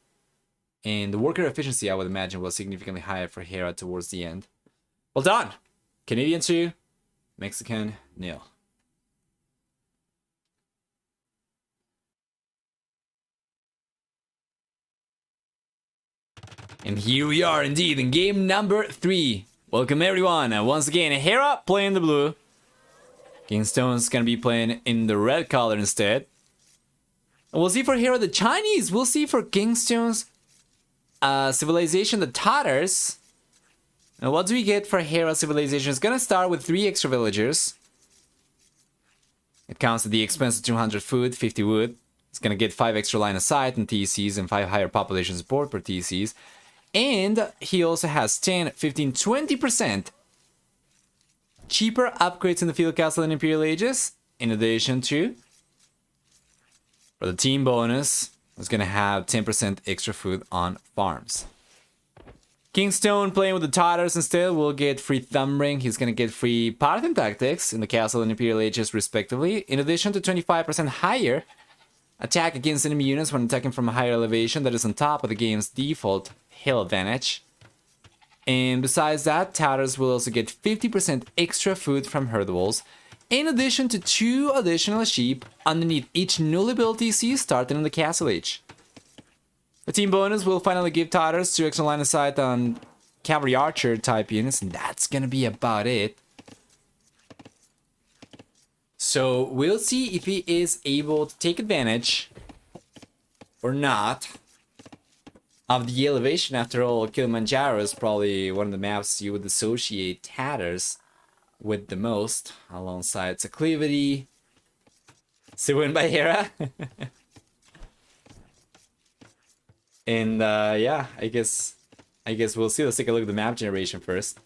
And the worker efficiency, I would imagine, was significantly higher for Hera towards the end. Well done! Canadian 2, Mexican 0. And here we are indeed in game number 3. Welcome everyone, and once again, Hera playing the blue. KingstoNe's gonna be playing in the red color instead. And we'll see for Hera the Chinese. We'll see for KingstoNe's civilization, the Tatars. And what do we get for Hera civilization? It's gonna start with 3 extra villagers. It counts at the expense of 200 food, 50 wood. It's gonna get 5 extra line of sight and TCs and 5 higher population support per TCs. And he also has 10, 15, 20% cheaper upgrades in the Field Castle and Imperial Ages. In addition to, for the team bonus, it's gonna have 10% extra food on farms. KingstoNe playing with the Tatars instead will get free Thumb Ring. He's gonna get free Paladin Tactics in the Castle and Imperial Ages respectively, in addition to 25% higher attack against enemy units when attacking from a higher elevation that is on top of the game's default hill advantage. And besides that, Tatters will also get 50% extra food from herd wolves, in addition to 2 additional sheep underneath each null ability C starting on the Castle Age. The team bonus will finally give Tatters 2 extra line of sight on Cavalry Archer type units, and that's gonna be about it. So we'll see if he is able to take advantage or not of the elevation. After all, Kilimanjaro is probably one of the maps you would associate Tatters with the most, alongside Acclivity. So win by Hera. And yeah, I guess we'll see. Let's take a look at the map generation first.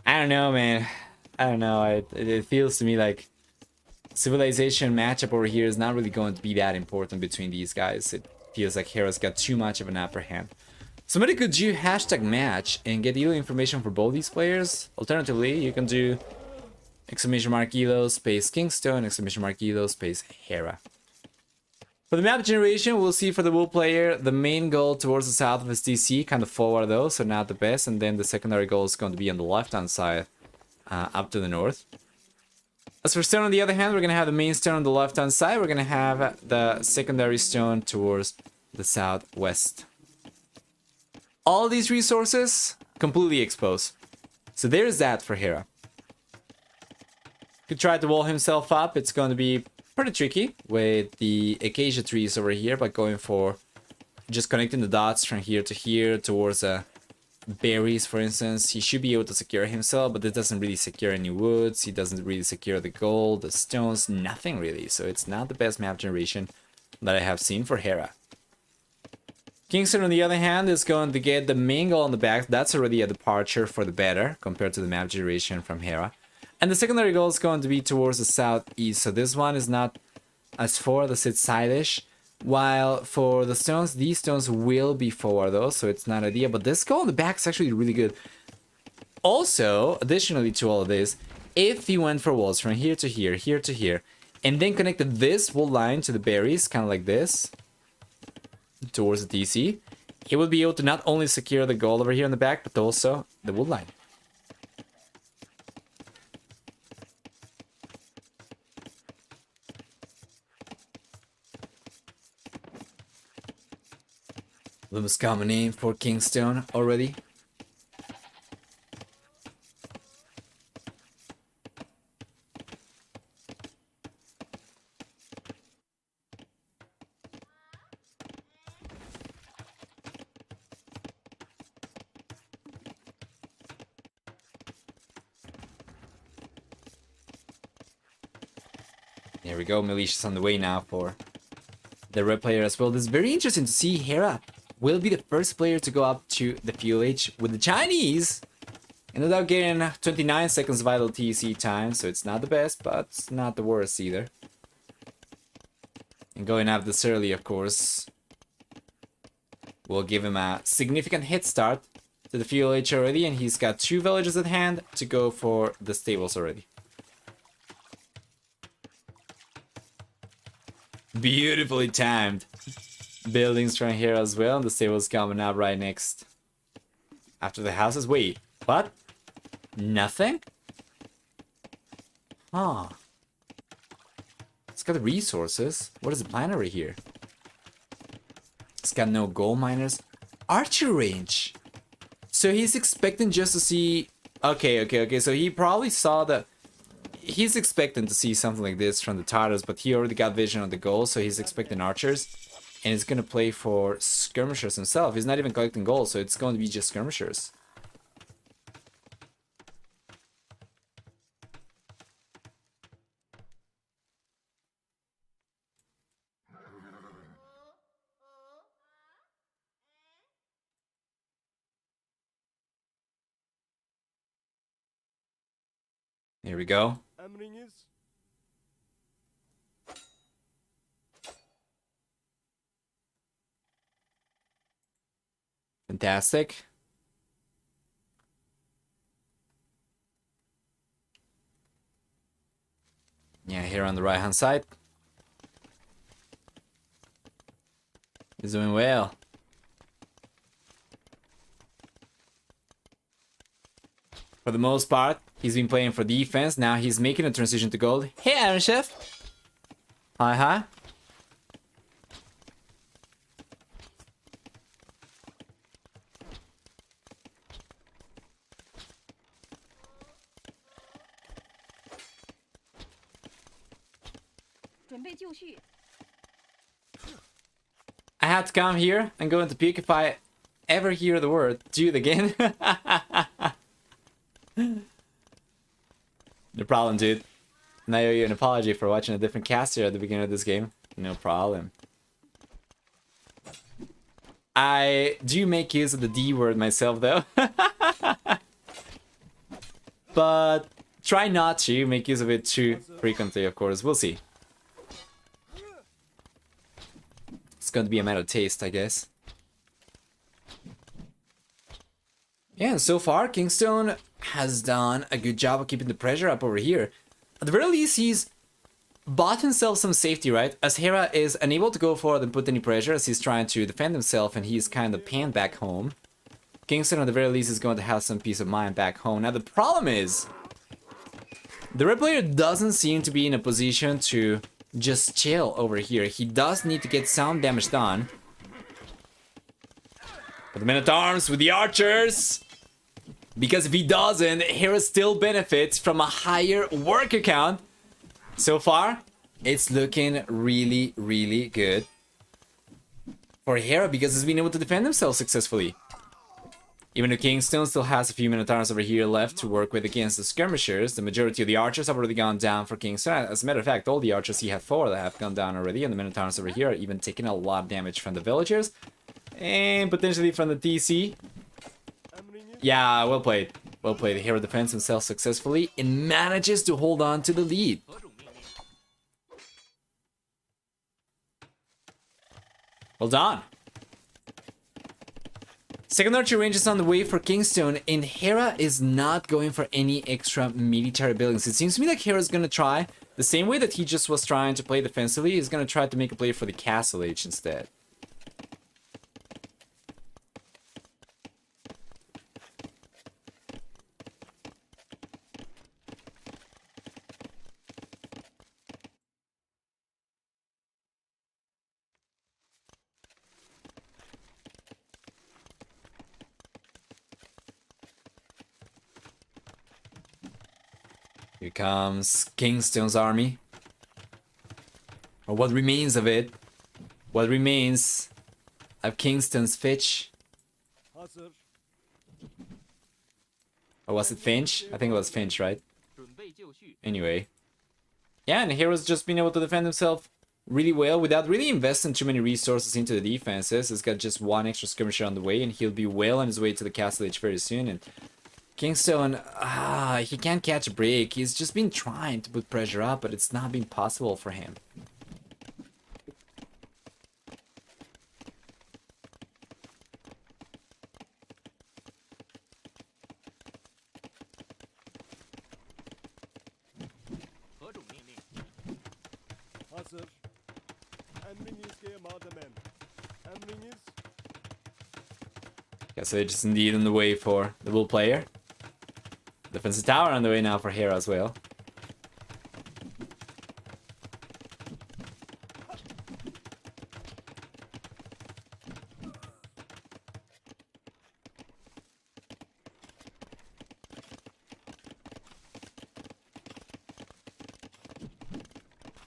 I don't know, man. I don't know. It feels to me like civilization matchup over here is not really going to be that important between these guys. It feels like Hera's got too much of an upper hand. Somebody could do #match and get elo information for both these players. Alternatively, you can do !elo space KingstoNe, !elo space Hera. For the map generation, we'll see for the Wool player, the main goal towards the south of his DC, kind of forward though, so not the best. And then the secondary goal is going to be on the left-hand side, up to the north. As for stone, on the other hand, we're going to have the main stone on the left-hand side. We're going to have the secondary stone towards the southwest. All these resources completely exposed. So there's that for Hera. Could try to wall himself up. It's going to be pretty tricky with the acacia trees over here, but going for just connecting the dots from here to here towards berries, for instance. He should be able to secure himself, but it doesn't really secure any woods. He doesn't really secure the gold, the stones, nothing really. So it's not the best map generation that I have seen for Hera. KingstoNe, on the other hand, is going to get the main goal on the back. That's already a departure for the better compared to the map generation from Hera. And the secondary goal is going to be towards the southeast. So this one is not as far as it's side-ish. While for the stones, these stones will be forward though, so it's not ideal. But this goal on the back is actually really good. Also, additionally to all of this, if you went for walls from here to here, and then connected this wool line to the berries, kind of like this, towards the DC, he will be able to not only secure the gold over here in the back, but also the wool line. The most common name for KingstoNe already. There we go, Militia's on the way now for the red player as well. This is very interesting to see. Hera will be the first player to go up to the fuel age with the Chinese. And without getting 29 seconds vital TC time, so it's not the best, but it's not the worst either. And going up this early, of course, will give him a significant head start to the fuel age already, and he's got 2 villages at hand to go for the stables already. Beautifully timed. Buildings from here as well, and the stables coming up right next after the houses. Wait, what? Nothing? Huh. It's got the resources. What is the plan over here? It's got no gold miners. Archer range. So he's expecting just to see... Okay. So he probably saw the... He's expecting to see something like this from the Tartars, but he already got vision on the goal, so he's expecting archers. And he's gonna play for skirmishers himself. He's not even collecting gold, so it's going to be just skirmishers. Here we go. Fantastic. Yeah, here on the right hand side. He's doing well. For the most part, he's been playing for defense. Now he's making a transition to gold. Hey, Iron Chef. Hi, hi. I had to come here and go into peak if I ever hear the word dude again. No problem, dude. And I owe you an apology for watching a different caster at the beginning of this game. No problem. I do make use of the D word myself, though. But try not to make use of it too frequently, of course. We'll see. It's going to be a matter of taste, I guess. Yeah, and so far, KingstoNe has done a good job of keeping the pressure up over here. At the very least, he's bought himself some safety, right? As Hera is unable to go forward and put any pressure as he's trying to defend himself and he's kind of panned back home. KingstoNe, at the very least, is going to have some peace of mind back home. Now, the problem is, the red player doesn't seem to be in a position to just chill over here. He does need to get some damage done. But the men-at-arms with the archers. Because if he doesn't, Hera still benefits from a higher worker count. So far, it's looking really, really good for Hera because he's been able to defend himself successfully. Even though KingstoNe still has a few men-at-arms over here left to work with against the skirmishers, the majority of the archers have already gone down for KingstoNe. As a matter of fact, all the archers he had 4 that have gone down already, and the men-at-arms over here are even taking a lot of damage from the villagers. And potentially from the TC. Yeah, well played. Well played. Hera defends himself successfully and manages to hold on to the lead. Well done. Second archer range is on the way for KingstoNe, and Hera is not going for any extra military buildings. It seems to me like Hera's going to try, the same way that he just was trying to play defensively, he's going to try to make a play for the castle age instead. Here comes KingstoNe's army. Or what remains of it. What remains of KingstoNe's Fitch. Or was it Finch? I think it was Finch, right? Anyway. Yeah, and Hera's just been able to defend himself really well without really investing too many resources into the defenses. He's got just 1 extra skirmisher on the way, and he'll be well on his way to the castle age very soon. And KingstoNe, he can't catch a break. He's just been trying to put pressure up, but it's not been possible for him. Yeah, so they're just indeed on the way for the bull player. Defensive tower on the way now for Hera as well.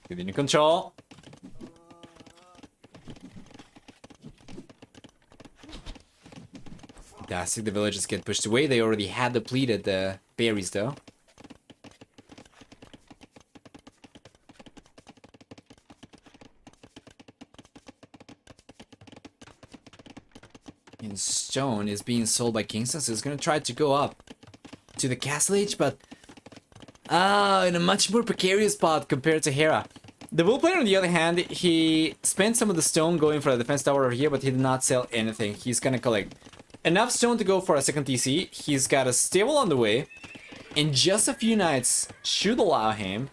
Giving you control. Fantastic, the villagers get pushed away. They already had depleted the berries though. And stone is being sold by KingstoNe, so it's gonna try to go up to the castle age, but in a much more precarious spot compared to Hera. The bull player, on the other hand, he spent some of the stone going for a defense tower over here, but he did not sell anything. He's gonna collect enough stone to go for a second TC. He's got a stable on the way, and just a few knights should allow him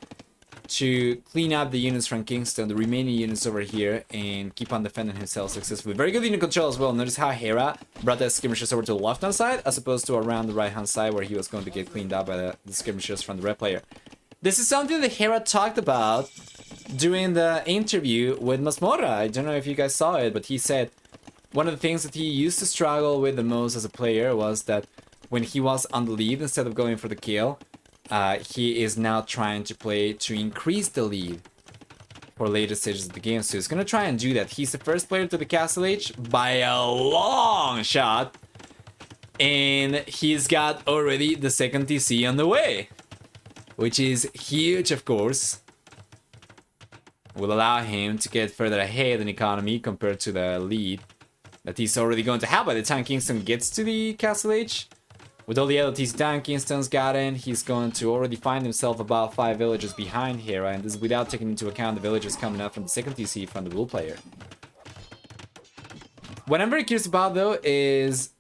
to clean up the units from KingstoNe, the remaining units over here, and keep on defending himself successfully. Very good unit control as well. Notice how Hera brought the skirmishers over to the left-hand side, as opposed to around the right-hand side, where he was going to get cleaned up by the skirmishers from the red player. This is something that Hera talked about during the interview with Masmora. I don't know if you guys saw it, but he said one of the things that he used to struggle with the most as a player was that when he was on the lead, instead of going for the kill, he is now trying to play to increase the lead for later stages of the game. So he's going to try and do that. He's the first player to the Castle Age by a long shot. And he's got already the second TC on the way, which is huge, of course. Will allow him to get further ahead in economy compared to the lead that he's already going to have by the time KingstoNe gets to the Castle Age. With all the LTs down, KingstoNe's gotten, he's going to already find himself about 5 villages behind Hera, and this is without taking into account the villages coming up from the second TC from the blue player. What I'm very curious about, though, is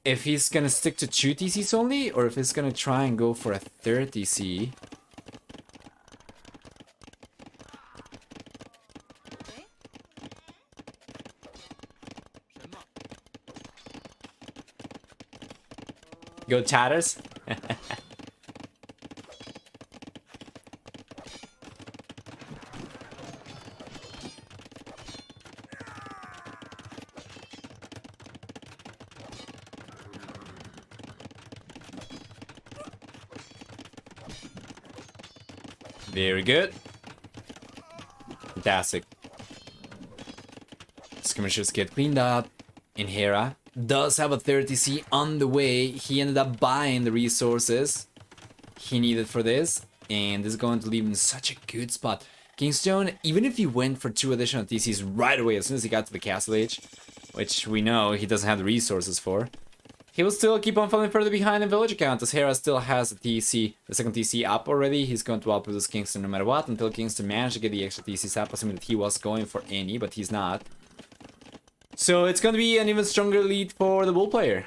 if he's going to stick to 2 TCs only, or if he's going to try and go for a third TC. Go Tatters. Very good. Fantastic. Skirmishers get cleaned up. And Hera does have a 30C on the way. He ended up buying the resources he needed for this, and this is going to leave him in such a good spot. KingstoNe, even if he went for 2 additional TCs right away as soon as he got to the Castle Age, which we know he doesn't have the resources for, he will still keep on falling further behind in village count, as Hera still has a TC, the second TC up already. He's going to output this KingstoNe no matter what, until KingstoNe managed to get the extra TCs up, assuming that he was going for any, but he's not. So it's going to be an even stronger lead for the bull player.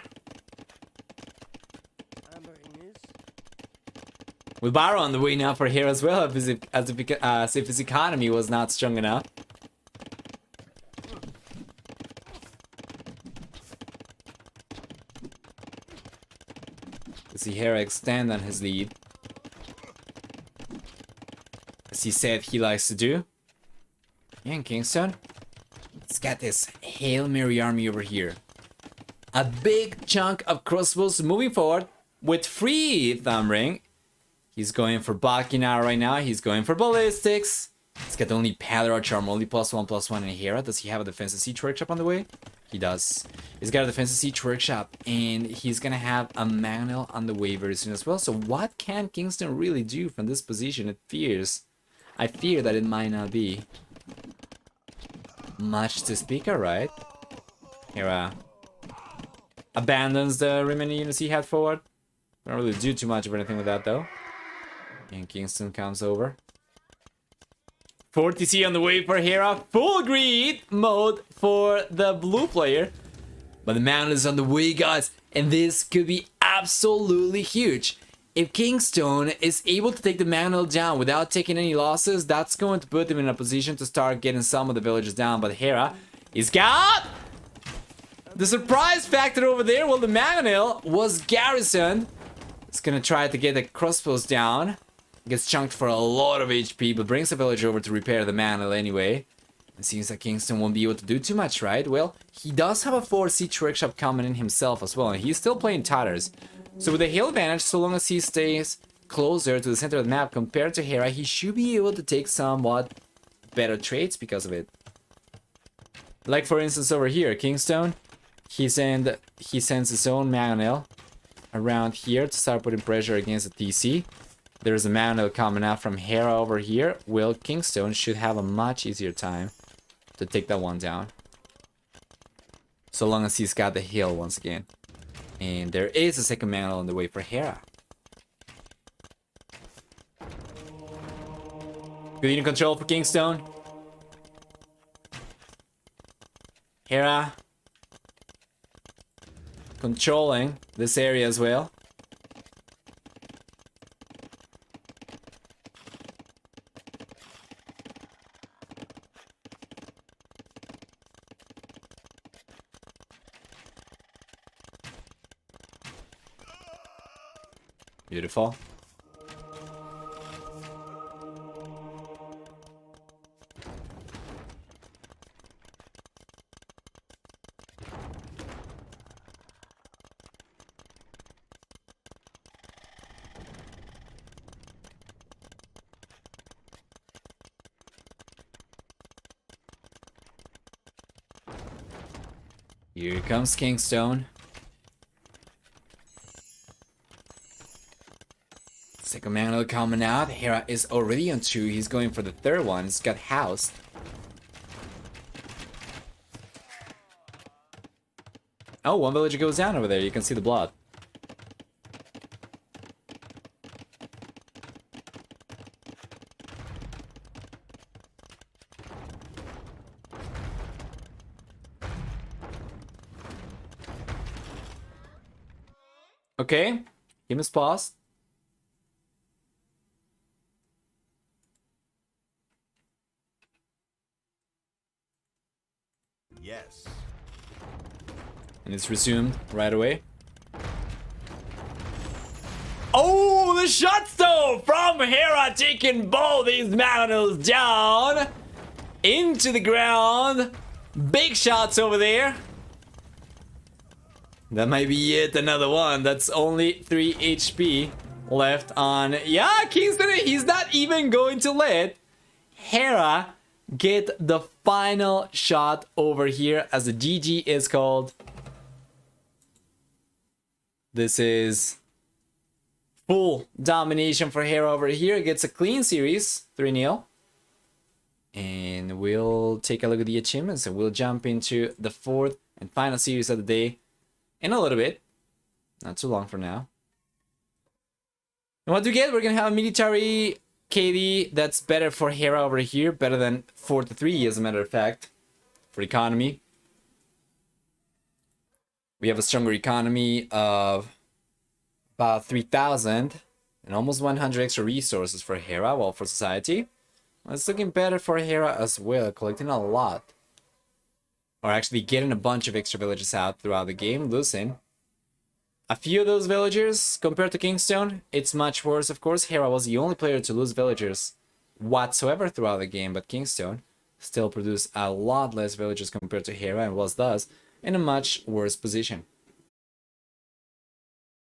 With Barrow on the way now for Hera as well, as if his economy was not strong enough. To see Hera extend on his lead, as he said he likes to do. Yeah, and KingstoNe, let's get this Hail Mary army over here. A big chunk of crossbows moving forward with free thumb ring. He's going for Baki now right now. He's going for ballistics. He's got only Paladar Charm, only +1/+1 in Hera. Does he have a defensive siege workshop on the way? He does. He's got a defensive siege workshop, and he's gonna have a Manual on the way very soon as well. So what can KingstoNe really do from this position? I fear that it might not be much to speak of, right? Hera abandons the remaining units he had forward. Don't really do too much of anything with that though. And KingstoNe comes over. 40C on the way for Hera. Full greed mode for the blue player. But the Manual is on the way, guys. And this could be absolutely huge. If KingstoNe is able to take the Manual down without taking any losses, that's going to put him in a position to start getting some of the villages down. But Hera is got the surprise factor over there. Well, the Manual was garrisoned. It's gonna try to get the crossbows down. Gets chunked for a lot of HP, but brings a village over to repair the Manual anyway. It seems that KingstoNe won't be able to do too much, right? Well, he does have a 4 siege workshop coming in himself as well, and he's still playing Tatters. So with the hill advantage, so long as he stays closer to the center of the map compared to Hera, he should be able to take somewhat better trades because of it. Like for instance over here, KingstoNe, he sends his own Manual around here to start putting pressure against the TC. There's a Manual coming out from Hera over here. Well, KingstoNe should have a much easier time to take that one down, so long as he's got the hill once again. And there is a second Manual on the way for Hera. Good unit control for KingstoNe. Hera controlling this area as well. Beautiful. Here comes KingstoNe. Second manual coming out. Hera is already on 2. He's going for the third one. He's got housed. Oh, one villager goes down over there. You can see the blood. Okay, game is paused. Yes. And it's resumed right away. Oh, the shots though from Hera, taking both these manuals down into the ground. Big shots over there. That might be yet another one. That's only 3 HP left on. Yeah, KingstoNe, he's not even going to let Hera get the final shot over here as the GG is called. This is full domination for Hera over here. Gets a clean series, 3-0. And we'll take a look at the achievements and we'll jump into the 4th and final series of the day in a little bit. Not too long from now. And what do we get? We're going to have a military KD that's better for Hera over here. Better than 4-3 as a matter of fact. For economy. We have a stronger economy of about 3,000. And almost 100 extra resources for Hera. Well, for society. Well, it's looking better for Hera as well. Collecting a lot. Or actually getting a bunch of extra villages out throughout the game, losing a few of those villagers compared to KingstoNe. It's much worse, of course. Hera was the only player to lose villagers whatsoever throughout the game, but KingstoNe still produced a lot less villagers compared to Hera and was thus in a much worse position.